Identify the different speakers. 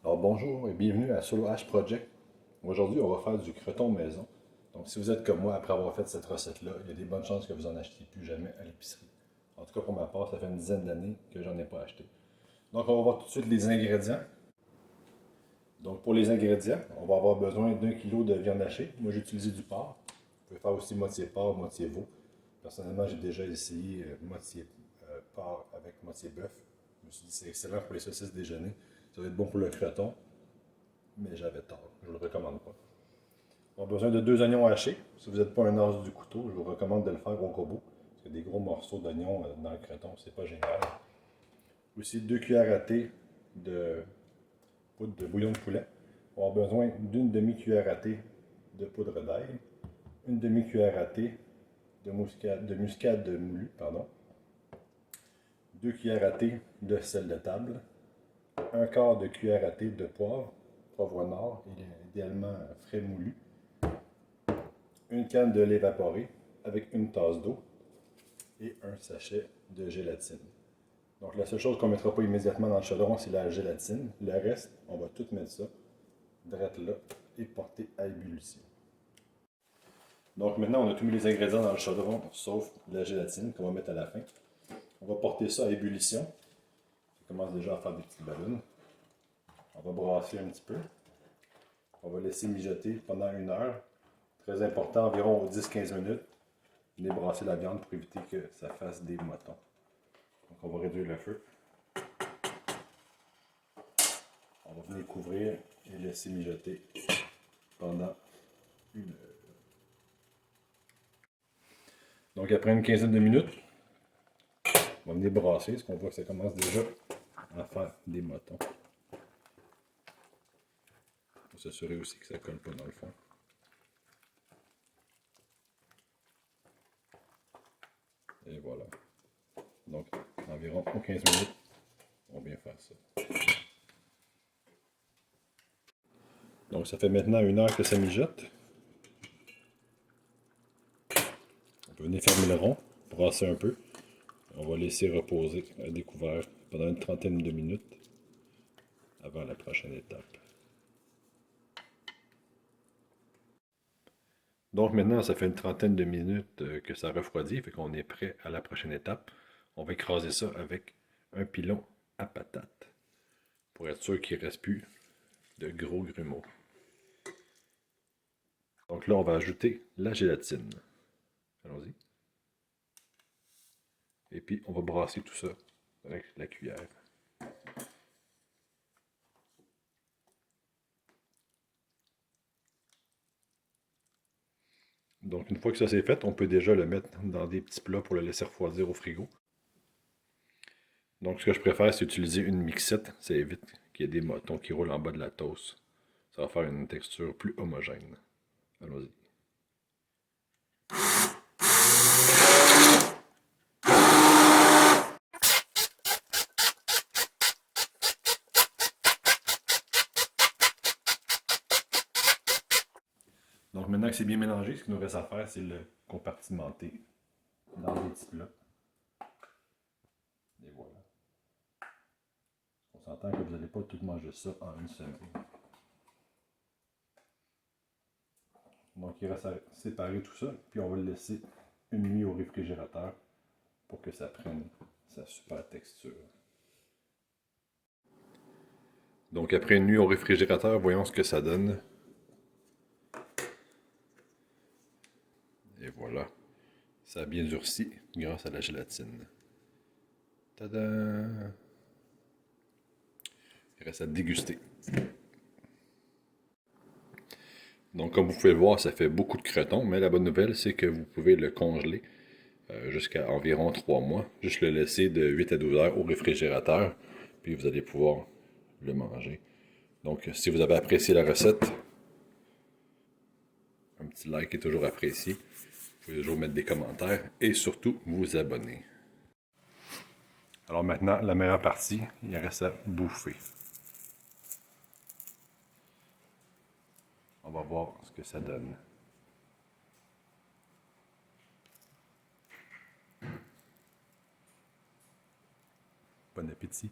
Speaker 1: Alors bonjour et bienvenue à Solo Hash Project. Aujourd'hui, on va faire du croton maison. Donc si vous êtes comme moi après avoir fait cette recette-là, il y a des bonnes chances que vous en achetiez plus jamais à l'épicerie. En tout cas pour ma part, ça fait une dizaine d'années que j'en ai pas acheté. Donc on va voir tout de suite les ingrédients. Donc pour les ingrédients, on va avoir besoin d'1 kg de viande hachée. Moi j'ai utilisé du porc. Vous pouvez faire aussi moitié porc, moitié veau. Personnellement, j'ai déjà essayé moitié porc avec moitié bœuf. Je me suis dit c'est excellent pour les saucisses déjeuner. Ça va être bon pour le croton, mais j'avais tort. Je ne le recommande pas. On a besoin de 2 oignons hachés. Si vous n'êtes pas un as du couteau, je vous recommande de le faire au robot. Parce que des gros morceaux d'oignons dans le croton, c'est pas génial. Aussi 2 cuillères à thé de poudre de bouillon de poulet. On a besoin d'une demi-cuillère à thé de poudre d'ail, une demi-cuillère à thé de muscade moulu, 2 cuillères à thé de sel de table, un quart de cuillère à thé de poivre noir, idéalement frais moulu, une canne de lait évaporé avec une tasse d'eau et un sachet de gélatine. Donc la seule chose qu'on ne mettra pas immédiatement dans le chaudron, c'est la gélatine. Le reste, on va tout mettre ça, direct là, et porter à ébullition. Donc maintenant, on a tous mis les ingrédients dans le chaudron, sauf la gélatine qu'on va mettre à la fin. On va porter ça à ébullition. Ça commence déjà à faire des petites ballons. On va brasser un petit peu. On va laisser mijoter pendant 1 heure. Très important, environ 10-15 minutes. Venez brasser la viande pour éviter que ça fasse des motons. Donc on va réduire le feu. On va venir couvrir et laisser mijoter pendant 1 heure. Donc après une quinzaine de minutes, on va venir brasser, parce qu'on voit que ça commence déjà à faire des motons. Il faut s'assurer aussi que ça ne colle pas dans le fond. Et voilà. Donc environ 15 minutes, on va bien faire ça. Donc ça fait maintenant 1 heure que ça mijote. On peut venir fermer le rond, brasser un peu. On va laisser reposer à découvert pendant une trentaine de minutes avant la prochaine étape. Donc maintenant, ça fait une trentaine de minutes que ça refroidit, fait qu'on est prêt à la prochaine étape. On va écraser ça avec un pilon à patate pour être sûr qu'il ne reste plus de gros grumeaux. Donc là, on va ajouter la gélatine. Allons-y. Et puis, on va brasser tout ça avec la cuillère. Donc une fois que ça c'est fait, on peut déjà le mettre dans des petits plats pour le laisser refroidir au frigo. Donc ce que je préfère, c'est utiliser une mixette. Ça évite qu'il y ait des motons qui roulent en bas de la toast. Ça va faire une texture plus homogène. Allons-y. Donc maintenant que c'est bien mélangé, ce qu'il nous reste à faire, c'est le compartimenter dans des petits plats. Et voilà. On s'entend que vous n'allez pas tout manger ça en une semaine. Donc il reste à séparer tout ça, puis on va le laisser une nuit au réfrigérateur pour que ça prenne sa super texture. Donc après une nuit au réfrigérateur, voyons ce que ça donne. Et voilà, ça a bien durci grâce à la gélatine. Tada! Il reste à déguster. Donc comme vous pouvez le voir, ça fait beaucoup de croton, mais la bonne nouvelle, c'est que vous pouvez le congeler jusqu'à environ 3 mois. Juste le laisser de 8 à 12 heures au réfrigérateur, puis vous allez pouvoir le manger. Donc si vous avez apprécié la recette, un petit like est toujours apprécié. Vous pouvez toujours mettre des commentaires et surtout vous abonner. Alors maintenant, la meilleure partie, il reste à bouffer. On va voir ce que ça donne. Bon appétit!